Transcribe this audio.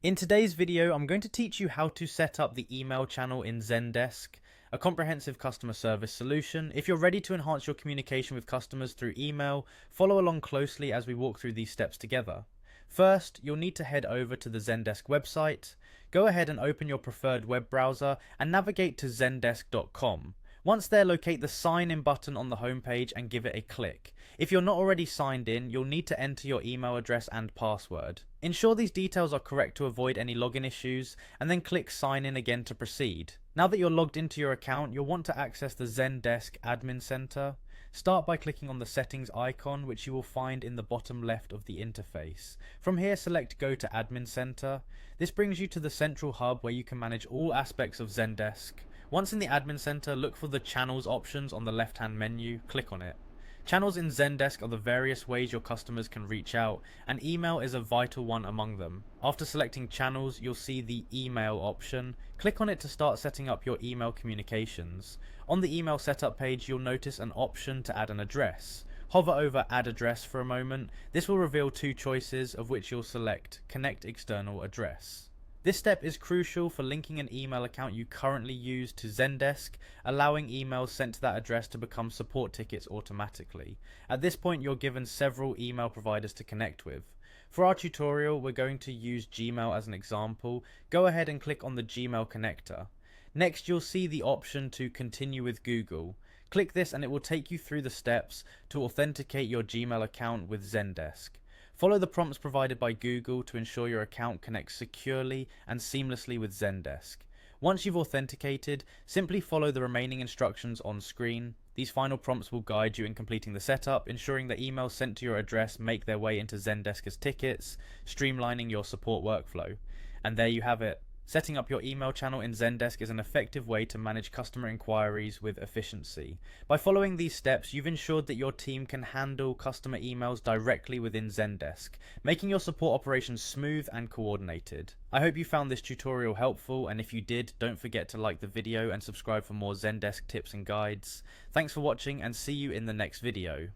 In today's video, I'm going to teach you how to set up the email channel in Zendesk, a comprehensive customer service solution. If you're ready to enhance your communication with customers through email, follow along closely as we walk through these steps together. First, you'll need to head over to the Zendesk website. Go ahead and open your preferred web browser and navigate to zendesk.com. Once there, locate the sign in button on the homepage and give it a click. If you're not already signed in, you'll need to enter your email address and password. Ensure these details are correct to avoid any login issues, and then click sign in again to proceed. Now that you're logged into your account, you'll want to access the Zendesk Admin Center. Start by clicking on the settings icon, which you will find in the bottom left of the interface. From here, select Go to Admin Center. This brings you to the central hub where you can manage all aspects of Zendesk. Once in the Admin Center, look for the Channels options on the left-hand menu, click on it. Channels in Zendesk are the various ways your customers can reach out, and email is a vital one among them. After selecting Channels, you'll see the Email option. Click on it to start setting up your email communications. On the email setup page, you'll notice an option to add an address. Hover over Add Address for a moment. This will reveal two choices, of which you'll select Connect External Address. This step is crucial for linking an email account you currently use to Zendesk, allowing emails sent to that address to become support tickets automatically. At this point, you're given several email providers to connect with. For our tutorial, we're going to use Gmail as an example. Go ahead and click on the Gmail connector. Next, you'll see the option to continue with Google. Click this and it will take you through the steps to authenticate your Gmail account with Zendesk. Follow the prompts provided by Google to ensure your account connects securely and seamlessly with Zendesk. Once you've authenticated, simply follow the remaining instructions on screen. These final prompts will guide you in completing the setup, ensuring that emails sent to your address make their way into Zendesk as tickets, streamlining your support workflow. And there you have it. Setting up your email channel in Zendesk is an effective way to manage customer inquiries with efficiency. By following these steps, you've ensured that your team can handle customer emails directly within Zendesk, making your support operations smooth and coordinated. I hope you found this tutorial helpful, and if you did, don't forget to like the video and subscribe for more Zendesk tips and guides. Thanks for watching, and see you in the next video.